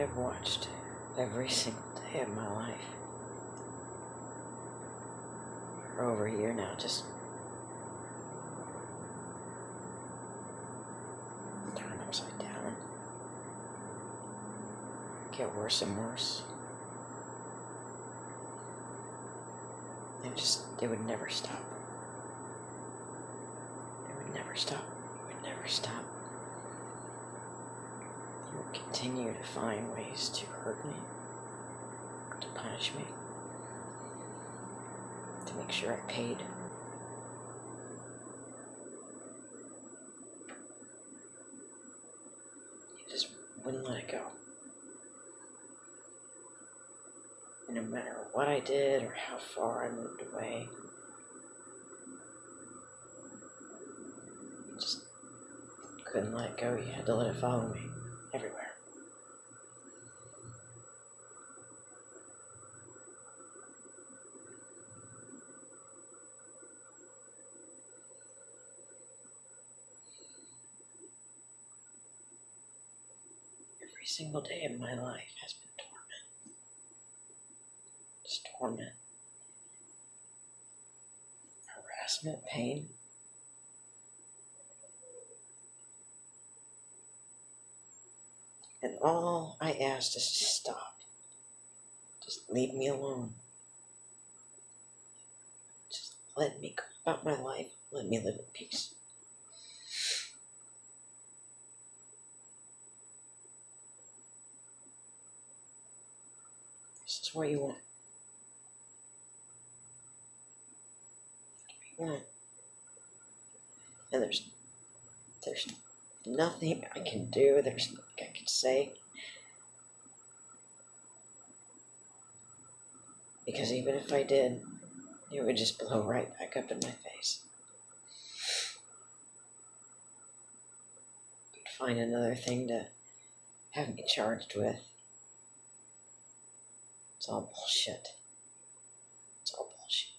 I've watched every single day of my life for over a year now, just turn upside down, get worse and worse. It would never stop. It would never stop. It would never stop. He would continue to find ways to hurt me, to punish me, to make sure I paid. He just wouldn't let it go. And no matter what I did or how far I moved away, he just couldn't let it go. You had to let it follow me everywhere. Every single day of my life has been torment. Just torment. Harassment, pain. And all I asked is to stop. Just leave me alone. Just let me go about my life. Let me live in peace. This is what you want. What you want. And there's nothing I can do. There's nothing I can say. Because even if I did, it would just blow right back up in my face. You'd find another thing to have me charged with. It's all bullshit. It's all bullshit.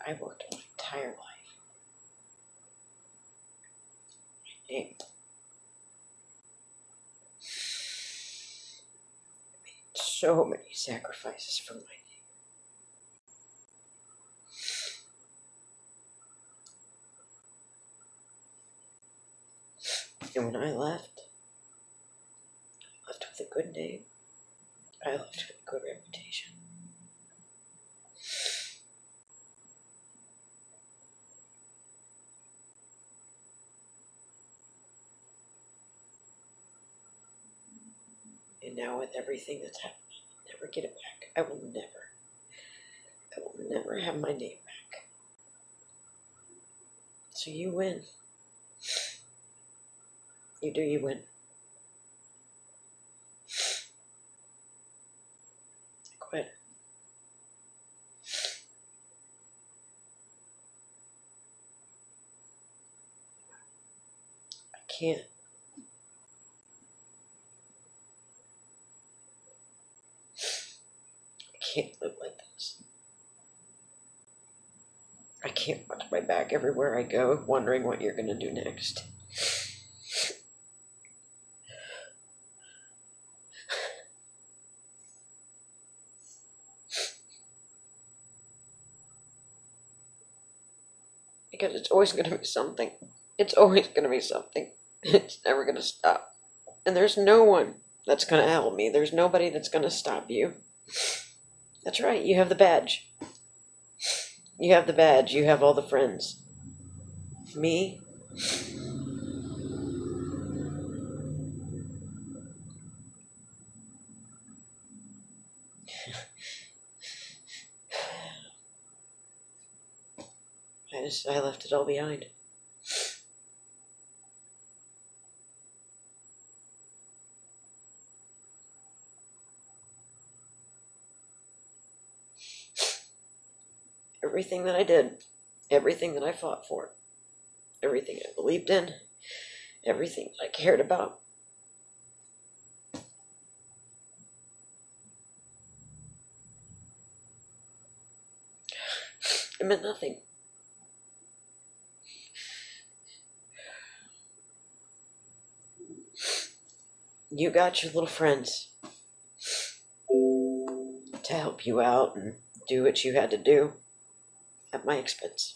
I worked my entire life. My name. I made so many sacrifices for my name. And when I left with a good name. I left with a good reputation. And now with everything that's happened, I'll never get it back. I will never have my name back. So you win. You win. I quit. I can't. I can't live like this. I can't watch my back everywhere I go, wondering what you're going to do next. Because it's always going to be something. It's always going to be something. It's never going to stop. And there's no one that's going to help me. There's nobody that's going to stop you. That's right, you have the badge. You have the badge. You have all the friends. Me? I left it all behind. Everything that I did, everything that I fought for, everything I believed in, everything I cared about, it meant nothing. you got your little friends to help you out and do what you had to do at my expense.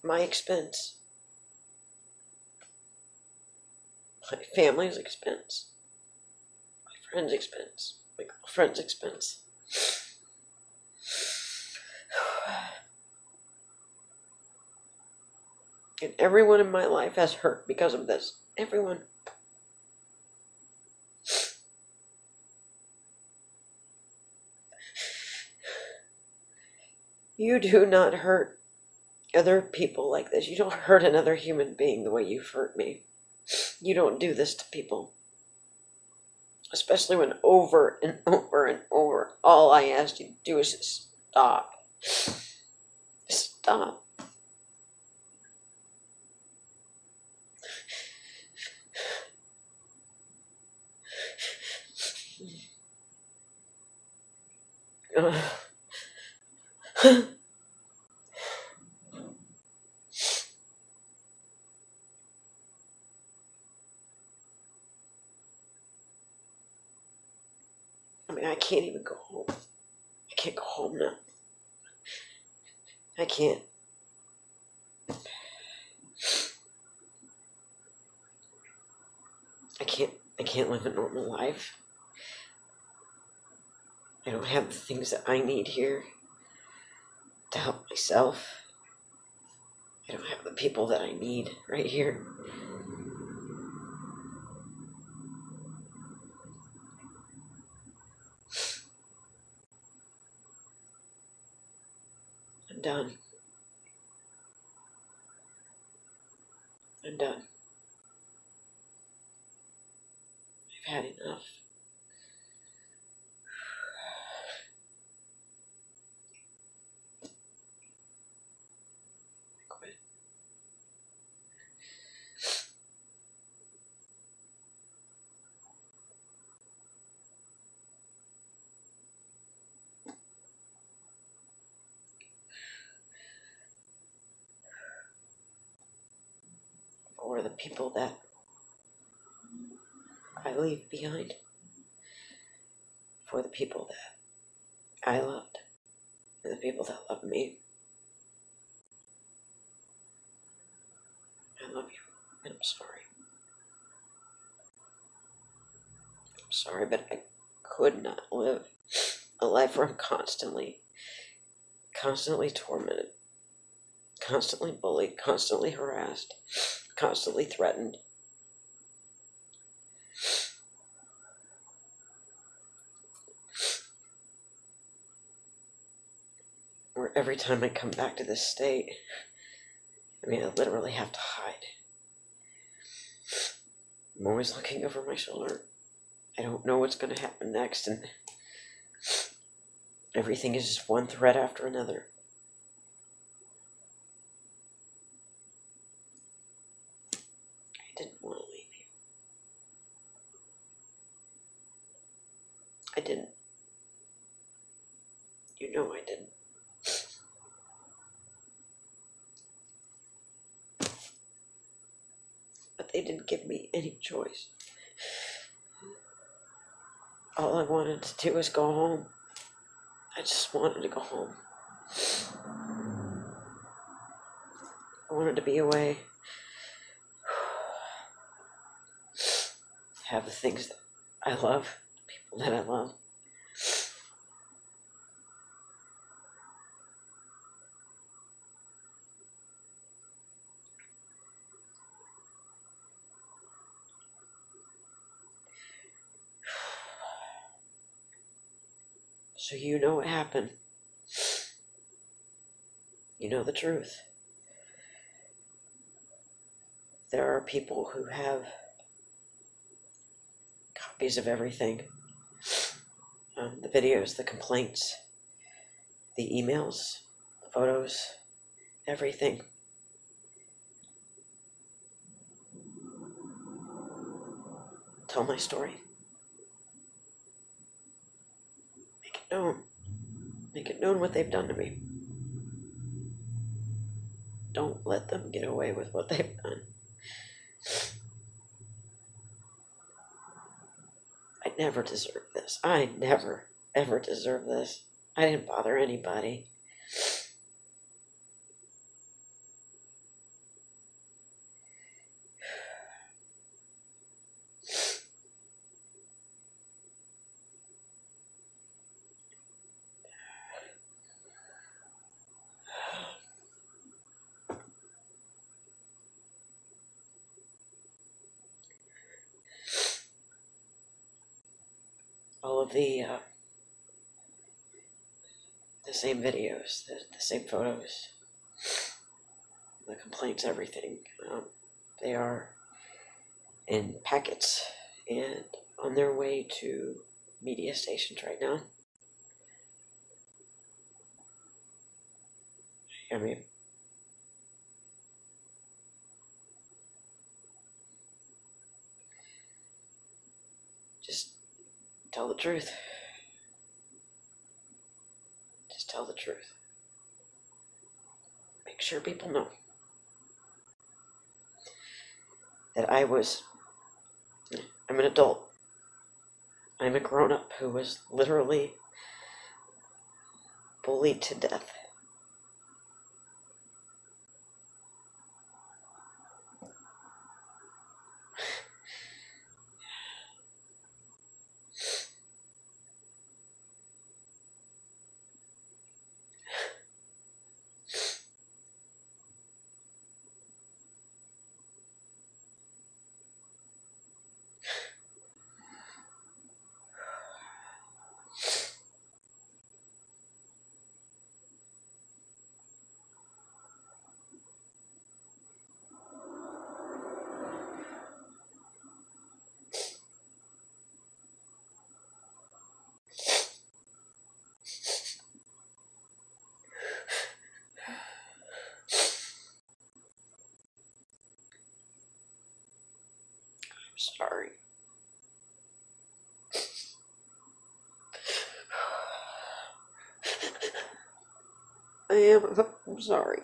My expense. My family's expense. My friend's expense. My girlfriend's expense. And everyone in my life has hurt because of this. Everyone. You do not hurt other people like this. You don't hurt another human being the way you've hurt me. You don't do this to people. Especially when over and over and over, all I asked you to do is just stop. Stop. I mean, I can't even go home. I can't go home now. I can't. I can't live a normal life. I don't have the things that I need here to help myself. I don't have the people that I need right here. I'm done. I'm done. I've had enough. I quit. For the people that I leave behind. For the people that I loved. For the people that love me. I love you, and I'm sorry. I'm sorry, but I could not live a life where I'm constantly tormented, constantly bullied, constantly harassed, constantly threatened. Where every time I come back to this state, I mean, I literally have to hide. I'm always looking over my shoulder. I don't know what's going to happen next, and everything is just one threat after another. I didn't want to leave you. I didn't. You know I didn't. But they didn't give me any choice. All I wanted to do was go home. I just wanted to go home. I wanted to be away. Have the things that I love, the people that I love. So you know what happened. You know the truth. There are people who have copies of everything. The videos, the complaints, the emails, the photos, everything. Tell my story. Make it known. Make it known what they've done to me. Don't let them get away with what they've done. never deserve this. I never, ever deserve this. I didn't bother anybody. All of the same videos, the same photos, the complaints, everything. They are in packets and on their way to media stations right now. I mean, just tell the truth. Just tell the truth. Make sure people know that I'm an adult. I'm a grown-up who was literally bullied to death. Sorry. I'm sorry.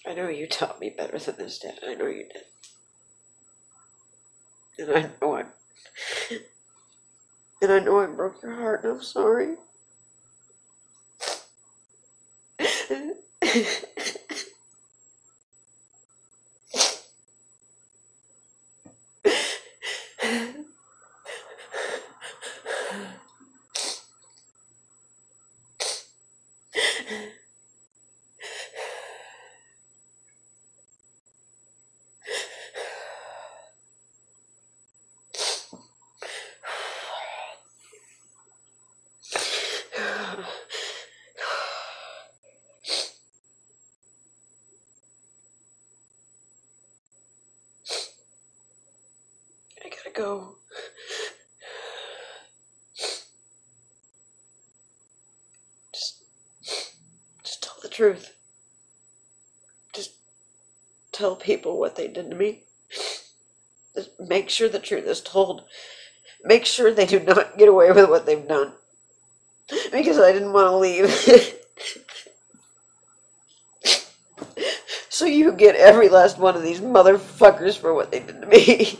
I know you taught me better than this, Dad. I know you did. And I know I broke your heart, and I'm sorry. I gotta go. Just tell the truth. Just tell people what they did to me. Just make sure the truth is told. Make sure they do not get away with what they've done. Because I didn't want to leave. So you get every last one of these motherfuckers for what they did to me.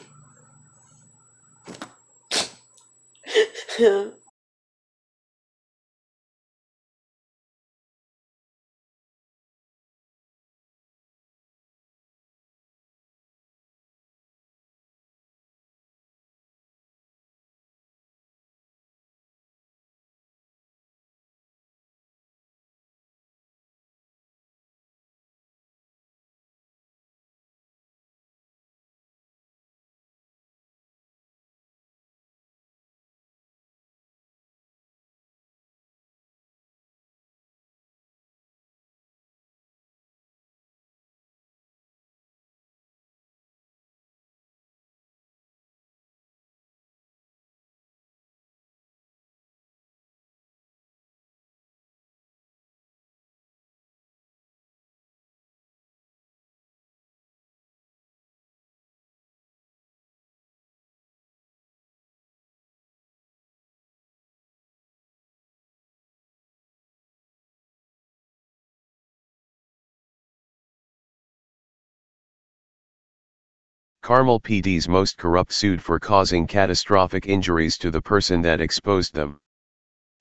Carmel PD's most corrupt sued for causing catastrophic injuries to the person that exposed them.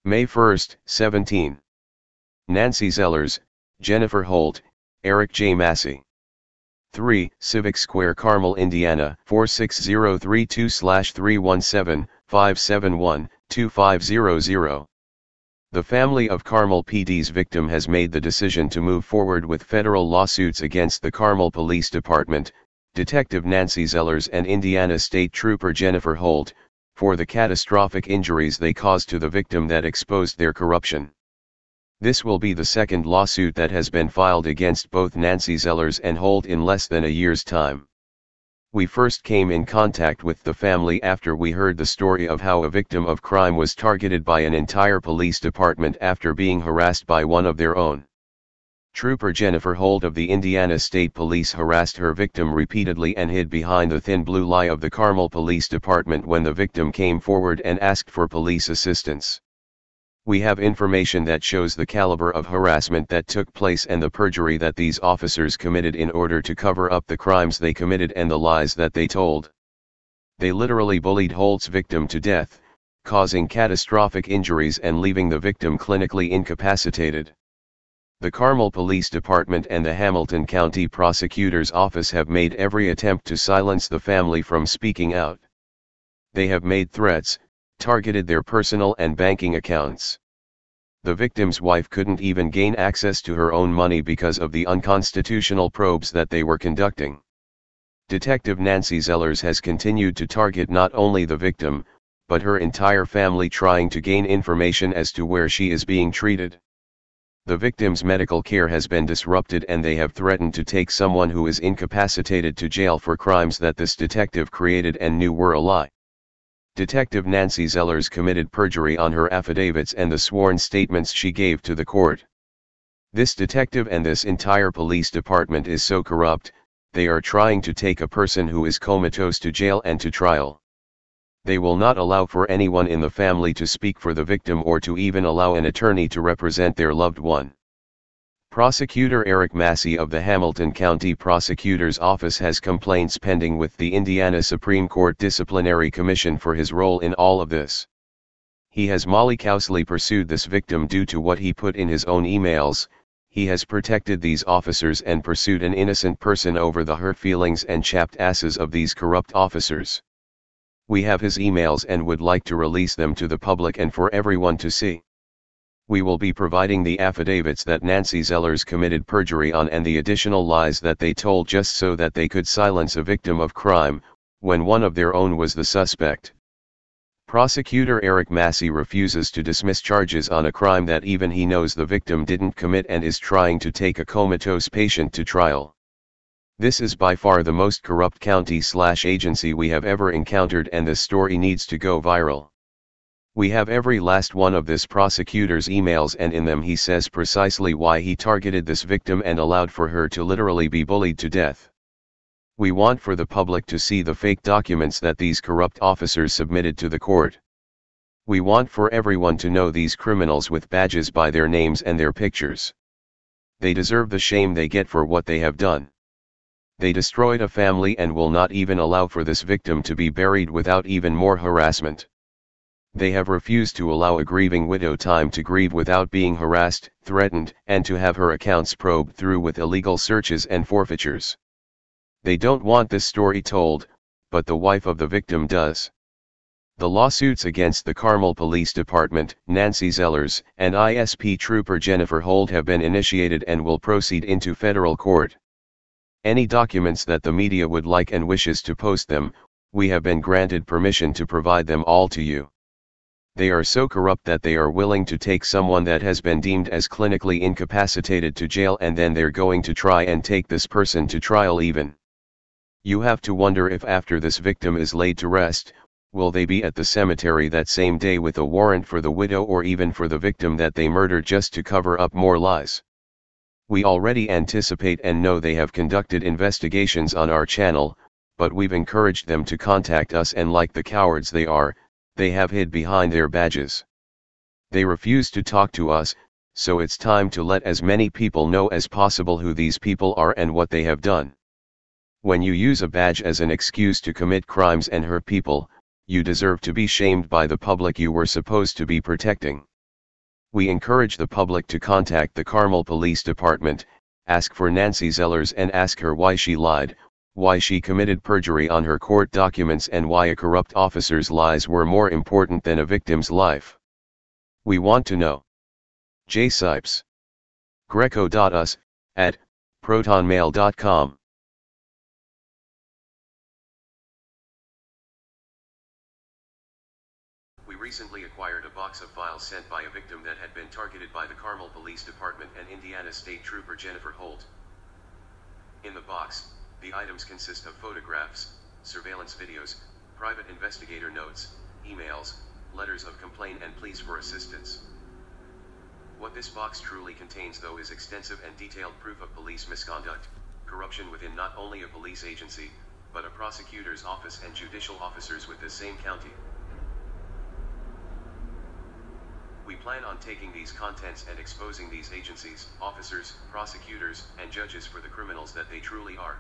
May 1, 17. Nancy Zellers, Jennifer Holt, Eric J. Massey. 3. Civic Square, Carmel, Indiana 46032/317-571-2500. The family of Carmel PD's victim has made the decision to move forward with federal lawsuits against the Carmel Police Department, Detective Nancy Zellers and Indiana State Trooper Jennifer Holt, for the catastrophic injuries they caused to the victim that exposed their corruption. This will be the second lawsuit that has been filed against both Nancy Zellers and Holt in less than a year's time. We first came in contact with the family after we heard the story of how a victim of crime was targeted by an entire police department after being harassed by one of their own. Trooper Jennifer Holt of the Indiana State Police harassed her victim repeatedly and hid behind the thin blue lie of the Carmel Police Department when the victim came forward and asked for police assistance. We have information that shows the caliber of harassment that took place and the perjury that these officers committed in order to cover up the crimes they committed and the lies that they told. They literally bullied Holt's victim to death, causing catastrophic injuries and leaving the victim clinically incapacitated. The Carmel Police Department and the Hamilton County Prosecutor's Office have made every attempt to silence the family from speaking out. They have made threats, targeted their personal and banking accounts. The victim's wife couldn't even gain access to her own money because of the unconstitutional probes that they were conducting. Detective Nancy Zellers has continued to target not only the victim, but her entire family, trying to gain information as to where she is being treated. The victim's medical care has been disrupted and they have threatened to take someone who is incapacitated to jail for crimes that this detective created and knew were a lie. Detective Nancy Zellers committed perjury on her affidavits and the sworn statements she gave to the court. This detective and this entire police department is so corrupt, they are trying to take a person who is comatose to jail and to trial. They will not allow for anyone in the family to speak for the victim or to even allow an attorney to represent their loved one. Prosecutor Eric Massey of the Hamilton County Prosecutor's Office has complaints pending with the Indiana Supreme Court Disciplinary Commission for his role in all of this. He has maliciously pursued this victim due to what he put in his own emails. He has protected these officers and pursued an innocent person over the hurt feelings and chapped asses of these corrupt officers. We have his emails and would like to release them to the public and for everyone to see. We will be providing the affidavits that Nancy Zellers committed perjury on and the additional lies that they told just so that they could silence a victim of crime, when one of their own was the suspect. Prosecutor Eric Massey refuses to dismiss charges on a crime that even he knows the victim didn't commit and is trying to take a comatose patient to trial. This is by far the most corrupt county/agency we have ever encountered, and this story needs to go viral. We have every last one of this prosecutor's emails, and in them he says precisely why he targeted this victim and allowed for her to literally be bullied to death. We want for the public to see the fake documents that these corrupt officers submitted to the court. We want for everyone to know these criminals with badges by their names and their pictures. They deserve the shame they get for what they have done. They destroyed a family and will not even allow for this victim to be buried without even more harassment. They have refused to allow a grieving widow time to grieve without being harassed, threatened, and to have her accounts probed through with illegal searches and forfeitures. They don't want this story told, but the wife of the victim does. The lawsuits against the Carmel Police Department, Nancy Zellers, and ISP Trooper Jennifer Holt have been initiated and will proceed into federal court. Any documents that the media would like and wishes to post them, we have been granted permission to provide them all to you. They are so corrupt that they are willing to take someone that has been deemed as clinically incapacitated to jail, and then they're going to try and take this person to trial even. You have to wonder if after this victim is laid to rest, will they be at the cemetery that same day with a warrant for the widow or even for the victim that they murdered just to cover up more lies. We already anticipate and know they have conducted investigations on our channel, but we've encouraged them to contact us, and like the cowards they are, they have hid behind their badges. They refuse to talk to us, so it's time to let as many people know as possible who these people are and what they have done. When you use a badge as an excuse to commit crimes and hurt people, you deserve to be shamed by the public you were supposed to be protecting. We encourage the public to contact the Carmel Police Department, ask for Nancy Zellers and ask her why she lied, why she committed perjury on her court documents, and why a corrupt officer's lies were more important than a victim's life. We want to know. J. Sipes. Greco.us, at protonmail.com. We recently acquired a box of files sent by a victim that had been targeted by the Carmel Police Department and Indiana State Trooper Jennifer Holt. In the box, the items consist of photographs, surveillance videos, private investigator notes, emails, letters of complaint and pleas for assistance. What this box truly contains, though, is extensive and detailed proof of police misconduct, corruption within not only a police agency, but a prosecutor's office and judicial officers with the same county. We plan on taking these contents and exposing these agencies, officers, prosecutors, and judges for the criminals that they truly are.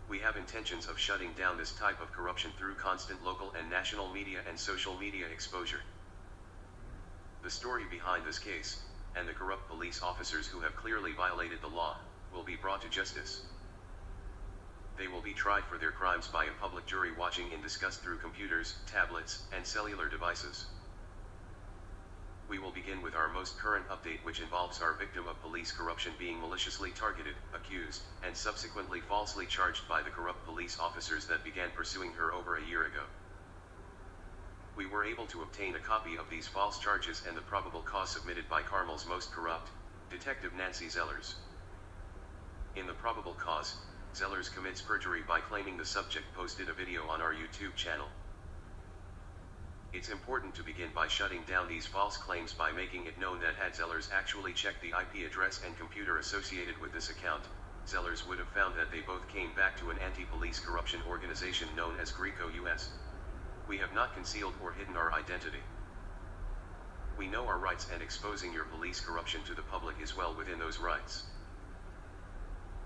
We have intentions of shutting down this type of corruption through constant local and national media and social media exposure. The story behind this case, and the corrupt police officers who have clearly violated the law, will be brought to justice. They will be tried for their crimes by a public jury watching and discussed through computers, tablets, and cellular devices. We will begin with our most current update, which involves our victim of police corruption being maliciously targeted, accused, and subsequently falsely charged by the corrupt police officers that began pursuing her over a year ago. We were able to obtain a copy of these false charges and the probable cause submitted by Carmel's most corrupt, Detective Nancy Zellers. In the probable cause, Zellers commits perjury by claiming the subject posted a video on our YouTube channel. It's important to begin by shutting down these false claims by making it known that had Zellers actually checked the IP address and computer associated with this account, Zellers would have found that they both came back to an anti-police corruption organization known as Greco US. We have not concealed or hidden our identity. We know our rights, and exposing your police corruption to the public is well within those rights.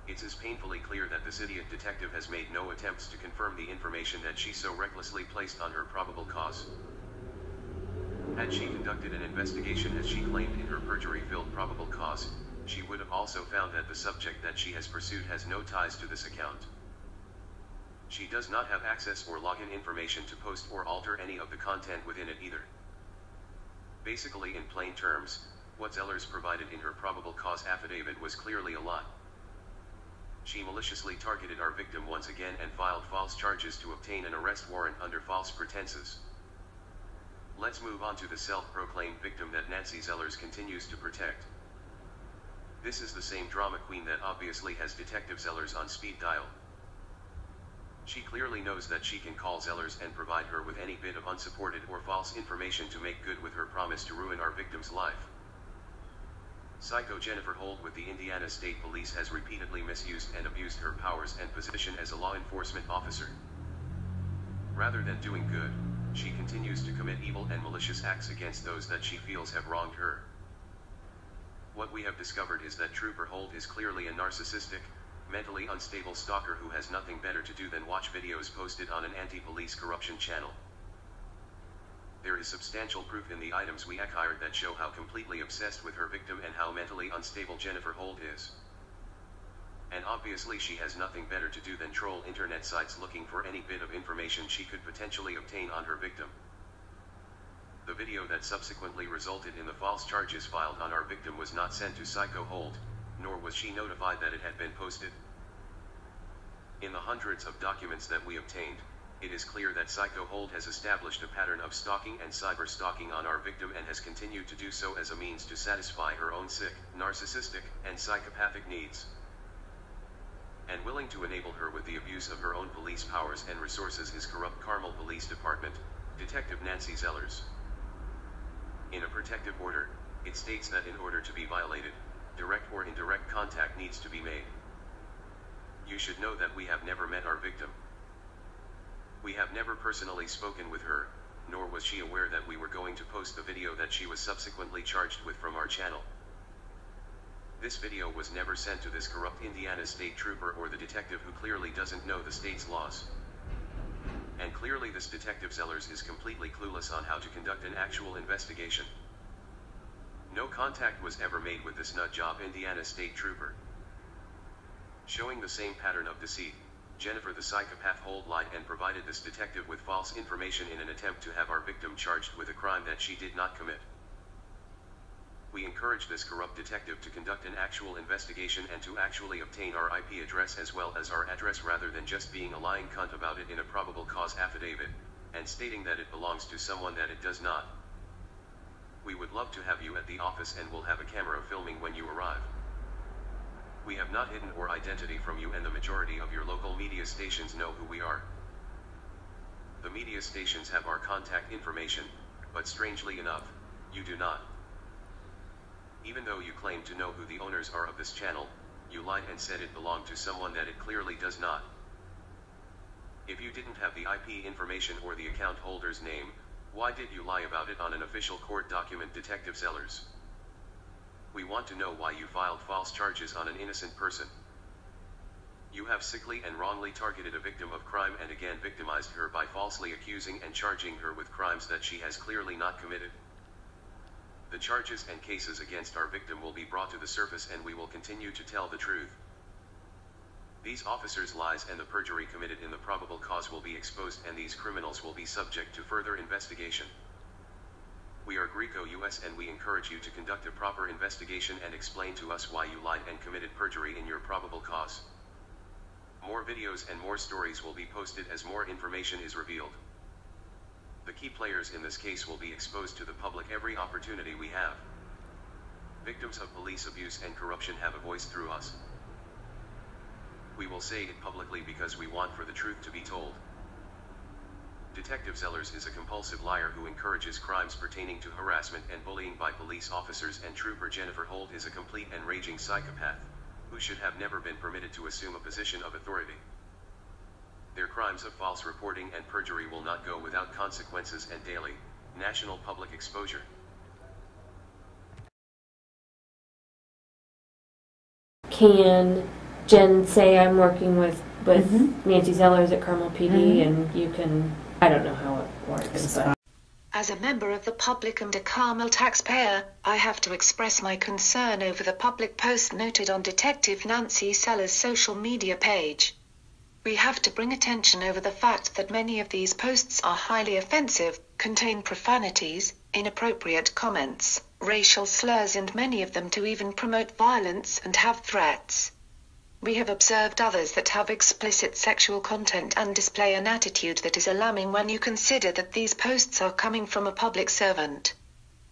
It's as painfully clear that this idiot detective has made no attempts to confirm the information that she so recklessly placed on her probable cause. Had she conducted an investigation as she claimed in her perjury-filled probable cause, she would have also found that the subject that she has pursued has no ties to this account. She does not have access or login information to post or alter any of the content within it either. Basically, in plain terms, what Zellers provided in her probable cause affidavit was clearly a lie. She maliciously targeted our victim once again and filed false charges to obtain an arrest warrant under false pretenses. Let's move on to the self-proclaimed victim that Nancy Zellers continues to protect. This is the same drama queen that obviously has Detective Zellers on speed dial. She clearly knows that she can call Zellers and provide her with any bit of unsupported or false information to make good with her promise to ruin our victim's life. Psycho Jennifer Holt with the Indiana State Police has repeatedly misused and abused her powers and position as a law enforcement officer. Rather than doing good, she continues to commit evil and malicious acts against those that she feels have wronged her. What we have discovered is that Trooper Holt is clearly a narcissistic, mentally unstable stalker who has nothing better to do than watch videos posted on an anti-police corruption channel. There is substantial proof in the items we acquired that show how completely obsessed with her victim and how mentally unstable Jennifer Holt is. And obviously she has nothing better to do than troll internet sites looking for any bit of information she could potentially obtain on her victim. The video that subsequently resulted in the false charges filed on our victim was not sent to Psycho Holt, nor was she notified that it had been posted. In the hundreds of documents that we obtained, it is clear that Psycho Holt has established a pattern of stalking and cyber-stalking on our victim and has continued to do so as a means to satisfy her own sick, narcissistic, and psychopathic needs. And willing to enable her with the abuse of her own police powers and resources is corrupt Carmel Police Department, Detective Nancy Zellers. In a protective order, it states that in order to be violated, direct or indirect contact needs to be made. You should know that we have never met our victim. We have never personally spoken with her, nor was she aware that we were going to post the video that she was subsequently charged with from our channel. This video was never sent to this corrupt Indiana state trooper or the detective who clearly doesn't know the state's laws. And clearly this detective Zellers is completely clueless on how to conduct an actual investigation. No contact was ever made with this nut job Indiana state trooper. Showing the same pattern of deceit, Jennifer the psychopath lied and provided this detective with false information in an attempt to have our victim charged with a crime that she did not commit. We encourage this corrupt detective to conduct an actual investigation and to actually obtain our IP address as well as our address rather than just being a lying cunt about it in a probable cause affidavit, and stating that it belongs to someone that it does not. We would love to have you at the office and we'll have a camera filming when you arrive. We have not hidden our identity from you and the majority of your local media stations know who we are. The media stations have our contact information, but strangely enough, you do not. Even though you claim to know who the owners are of this channel, you lied and said it belonged to someone that it clearly does not. If you didn't have the IP information or the account holder's name, why did you lie about it on an official court document, Detective Zellers? We want to know why you filed false charges on an innocent person. You have sickly and wrongly targeted a victim of crime and again victimized her by falsely accusing and charging her with crimes that she has clearly not committed. The charges and cases against our victim will be brought to the surface and we will continue to tell the truth. These officers' lies and the perjury committed in the probable cause will be exposed and these criminals will be subject to further investigation. We are Greco-US and we encourage you to conduct a proper investigation and explain to us why you lied and committed perjury in your probable cause. More videos and more stories will be posted as more information is revealed. The key players in this case will be exposed to the public every opportunity we have. Victims of police abuse and corruption have a voice through us. We will say it publicly because we want for the truth to be told. Detective Zellers is a compulsive liar who encourages crimes pertaining to harassment and bullying by police officers, and Trooper Jennifer Holt is a complete and raging psychopath, who should have never been permitted to assume a position of authority. Their crimes of false reporting and perjury will not go without consequences and daily, national public exposure. Can Jen say I'm working with Nancy Zellers at Carmel PD and you can, I don't know how it works. But. As a member of the public and a Carmel taxpayer, I have to express my concern over the public post noted on Detective Nancy Zellers' social media page. We have to bring attention over the fact that many of these posts are highly offensive, contain profanities, inappropriate comments, racial slurs, and many of them to even promote violence and have threats. We have observed others that have explicit sexual content and display an attitude that is alarming when you consider that these posts are coming from a public servant.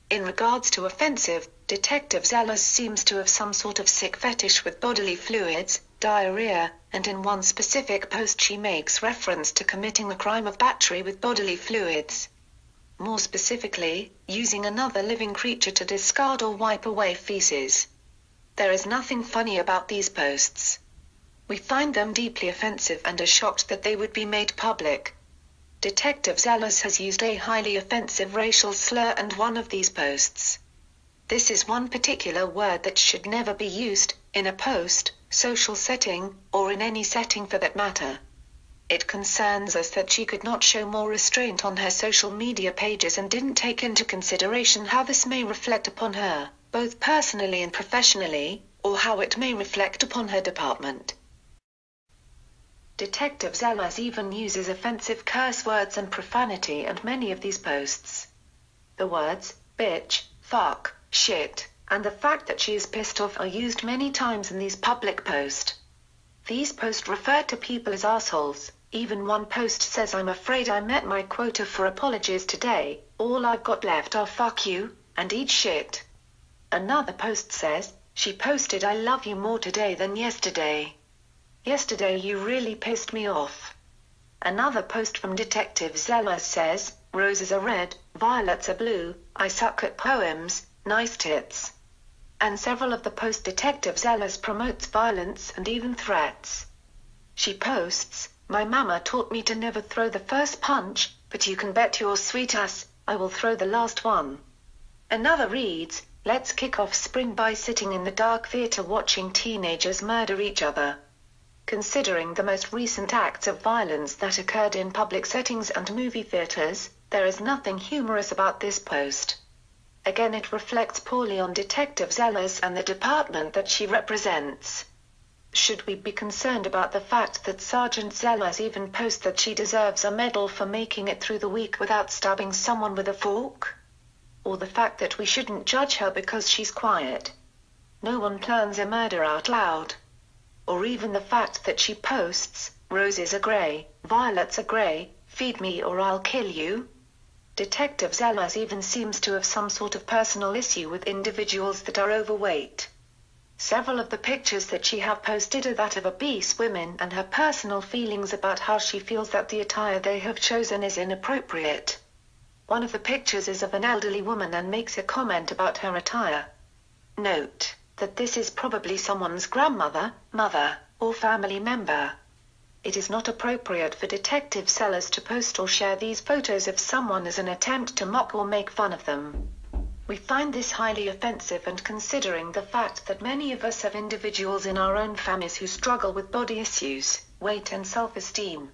In regards to offensive, Detective Zellers seems to have some sort of sick fetish with bodily fluids, diarrhea, and in one specific post she makes reference to committing the crime of battery with bodily fluids. More specifically, using another living creature to discard or wipe away feces. There is nothing funny about these posts. We find them deeply offensive and are shocked that they would be made public. Detective Zellers has used a highly offensive racial slur in one of these posts. This is one particular word that should never be used, in a post, social setting, or in any setting for that matter. It concerns us that she could not show more restraint on her social media pages and didn't take into consideration how this may reflect upon her, both personally and professionally, or how it may reflect upon her department. Detective Zellers even uses offensive curse words and profanity in many of these posts. The words, bitch, fuck, shit, and the fact that she is pissed off are used many times in these public posts. These posts refer to people as assholes. Even one post says, I'm afraid I met my quota for apologies today, all I've got left are fuck you, and eat shit. Another post says, she posted I love you more today than yesterday. Yesterday you really pissed me off. Another post from Detective Zellers says, roses are red, violets are blue, I suck at poems, nice tits. And several of the post Detective Zellers promotes violence and even threats. She posts, my mama taught me to never throw the first punch, but you can bet your sweet ass, I will throw the last one. Another reads, Let's kick off spring by sitting in the dark theater watching teenagers murder each other. Considering the most recent acts of violence that occurred in public settings and movie theaters, there is nothing humorous about this post. Again, it reflects poorly on Detective Zellers and the department that she represents. Should we be concerned about the fact that Sergeant Zellers even posts that she deserves a medal for making it through the week without stabbing someone with a fork? Or the fact that we shouldn't judge her because she's quiet? No one plans a murder out loud. Or even the fact that she posts, "Roses are grey, violets are grey, feed me or I'll kill you." Detective Zellers even seems to have some sort of personal issue with individuals that are overweight. Several of the pictures that she have posted are that of obese women, and her personal feelings about how she feels that the attire they have chosen is inappropriate. One of the pictures is of an elderly woman and makes a comment about her attire. Note that this is probably someone's grandmother, mother, or family member. It is not appropriate for Detective Zellers to post or share these photos of someone as an attempt to mock or make fun of them. We find this highly offensive, and considering the fact that many of us have individuals in our own families who struggle with body issues, weight and self-esteem.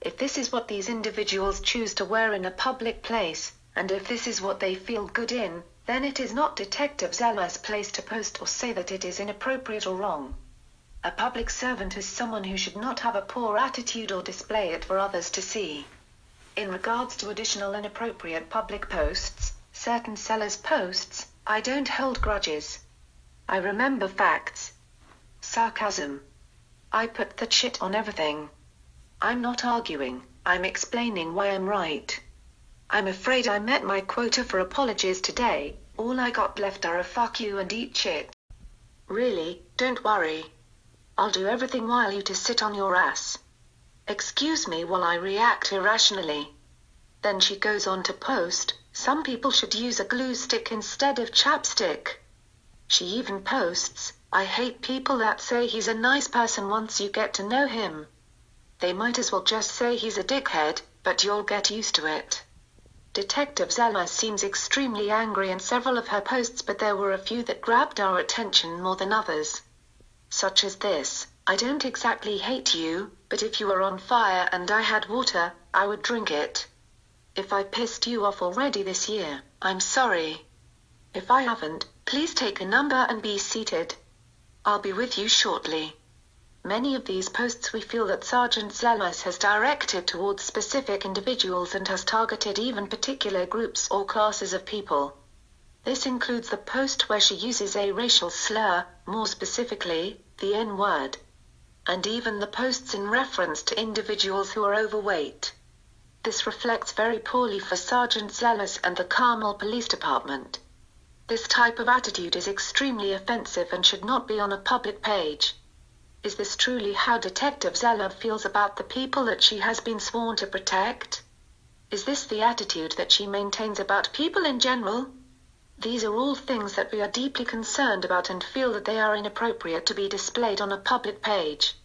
If this is what these individuals choose to wear in a public place, and if this is what they feel good in, then it is not Detective Zellers' place to post or say that it is inappropriate or wrong. A public servant is someone who should not have a poor attitude or display it for others to see. In regards to additional inappropriate public posts, certain Zellers posts, I don't hold grudges. I remember facts. Sarcasm. I put that shit on everything. I'm not arguing, I'm explaining why I'm right. I'm afraid I met my quota for apologies today, all I got left are a fuck you and eat shit. Really, don't worry. I'll do everything while you just sit on your ass. Excuse me while I react irrationally. Then she goes on to post, some people should use a glue stick instead of chapstick. She even posts, I hate people that say he's a nice person once you get to know him. They might as well just say he's a dickhead, but you'll get used to it. Detective Zellers seems extremely angry in several of her posts, but there were a few that grabbed our attention more than others. Such as this, I don't exactly hate you, but if you were on fire and I had water, I would drink it. If I pissed you off already this year, I'm sorry. If I haven't, please take a number and be seated. I'll be with you shortly. Many of these posts we feel that Sergeant Zellers has directed towards specific individuals and has targeted even particular groups or classes of people. This includes the post where she uses a racial slur, more specifically, the N-word. And even the posts in reference to individuals who are overweight. This reflects very poorly for Sergeant Zellers and the Carmel Police Department. This type of attitude is extremely offensive and should not be on a public page. Is this truly how Detective Zellers feels about the people that she has been sworn to protect? Is this the attitude that she maintains about people in general? These are all things that we are deeply concerned about and feel that they are inappropriate to be displayed on a public page.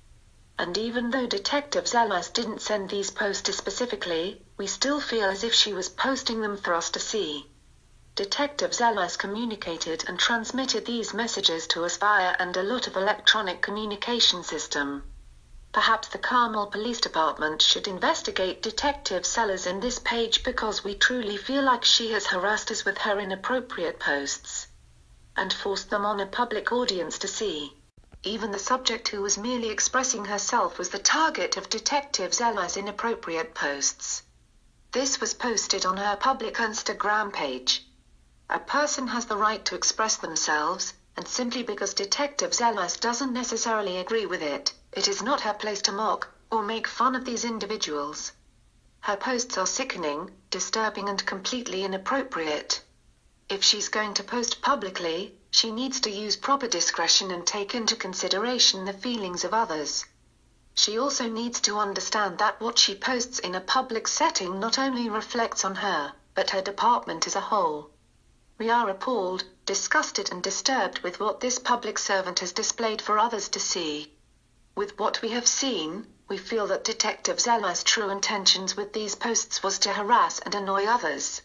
And even though Detective Zellers didn't send these posts specifically, we still feel as if she was posting them for us to see. Detective Zellers communicated and transmitted these messages to us via and a lot of electronic communication system. Perhaps the Carmel Police Department should investigate Detective Zellers in this page, because we truly feel like she has harassed us with her inappropriate posts and forced them on a public audience to see. Even the subject, who was merely expressing herself, was the target of Detective Zellers' inappropriate posts. This was posted on her public Instagram page. A person has the right to express themselves, and simply because Detective Zellers doesn't necessarily agree with it, it is not her place to mock or make fun of these individuals. Her posts are sickening, disturbing and completely inappropriate. If she's going to post publicly, she needs to use proper discretion and take into consideration the feelings of others. She also needs to understand that what she posts in a public setting not only reflects on her, but her department as a whole. We are appalled, disgusted and disturbed with what this public servant has displayed for others to see. With what we have seen, we feel that Detective Zellers' true intentions with these posts was to harass and annoy others.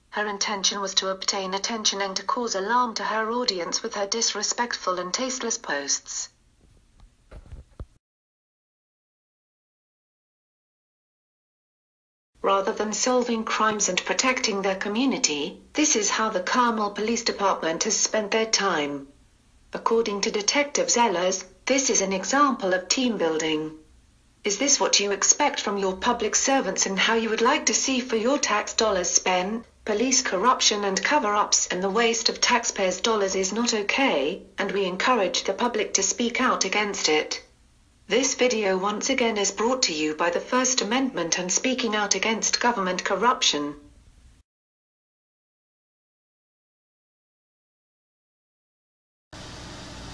Her intention was to obtain attention and to cause alarm to her audience with her disrespectful and tasteless posts. Rather than solving crimes and protecting their community, this is how the Carmel Police Department has spent their time. According to Detective Zellers, this is an example of team building. Is this what you expect from your public servants and how you would like to see for your tax dollars spent? Police corruption and cover-ups and the waste of taxpayers' dollars is not okay, and we encourage the public to speak out against it. This video once again is brought to you by the First Amendment and speaking out against government corruption.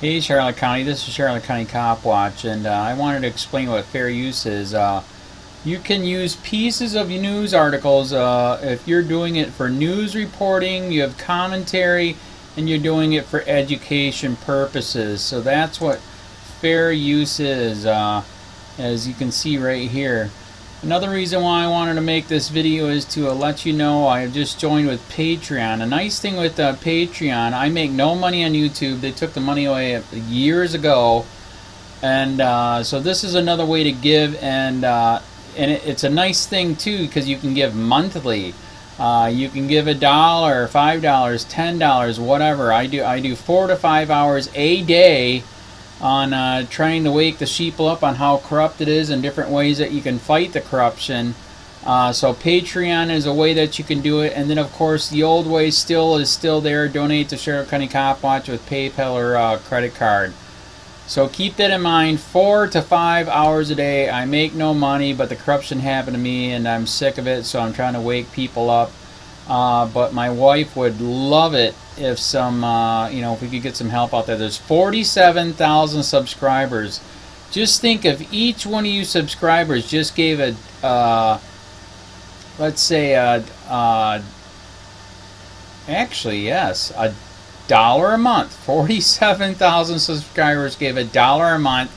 Hey Charlotte County, this is Charlotte County Cop Watch, and I wanted to explain what fair use is. You can use pieces of news articles if you're doing it for news reporting, you have commentary, and you're doing it for education purposes. So that's what fair use is, as you can see right here. Another reason why I wanted to make this video is to let you know I have just joined with Patreon. A nice thing with Patreon, I make no money on YouTube. They took the money away years ago, and so this is another way to give, and it's a nice thing too because you can give monthly. You can give $1, $5, $10, whatever. I do 4 to 5 hours a day on trying to wake the sheeple up on how corrupt it is and different ways that you can fight the corruption. So Patreon is a way that you can do it, and then of course the old way is still there. Donate to Sheriff County Cop Watch with PayPal or credit card. So keep that in mind. 4 to 5 hours a day. I make no money, but the corruption happened to me and I'm sick of it, so I'm trying to wake people up. But my wife would love it if if we could get some help out there. There's 47,000 subscribers. Just think if each one of you subscribers just gave let's say actually yes, $1 a month. 47,000 subscribers gave $1 a month.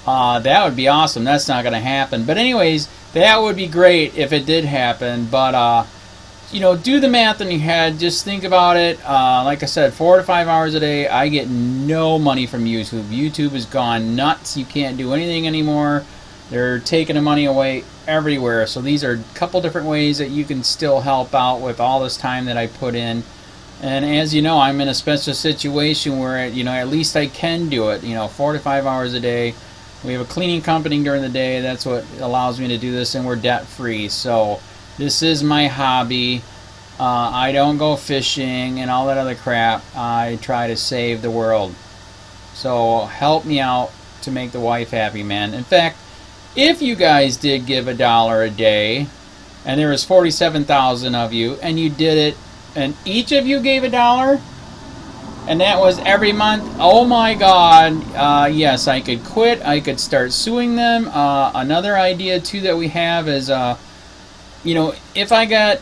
That would be awesome. That's not going to happen. But anyways, that would be great if it did happen. But do the math in your head. Just think about it. Like I said, 4 to 5 hours a day. I get no money from YouTube. YouTube has gone nuts. You can't do anything anymore. They're taking the money away everywhere. So these are a couple different ways that you can still help out with all this time that I put in. And as you know, I'm in a special situation where, at least I can do it. 4 to 5 hours a day. We have a cleaning company during the day. That's what allows me to do this, and we're debt free. So this is my hobby. I don't go fishing and all that other crap. I try to save the world. So help me out to make the wife happy, man. In fact, if you guys did give $1 a day, and there was 47,000 of you, and you did it, and each of you gave $1, and that was every month, oh my God, yes, I could quit. I could start suing them. Another idea too that we have is, if I got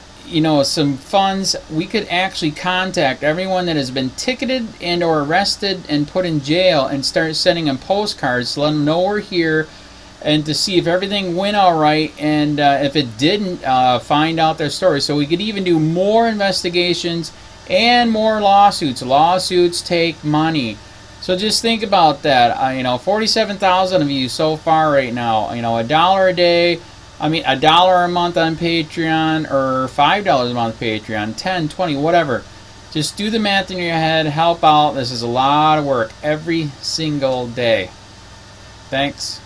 some funds, we could actually contact everyone that has been ticketed and or arrested and put in jail and start sending them postcards to let them know we're here, and to see if everything went all right, and if it didn't, find out their story. So we could even do more investigations and more lawsuits. Lawsuits take money. So just think about that. 47,000 of you so far right now. $1 a day. $1 a month on Patreon, or $5 a month Patreon, 10, 20, whatever. Just do the math in your head. Help out. This is a lot of work every single day. Thanks.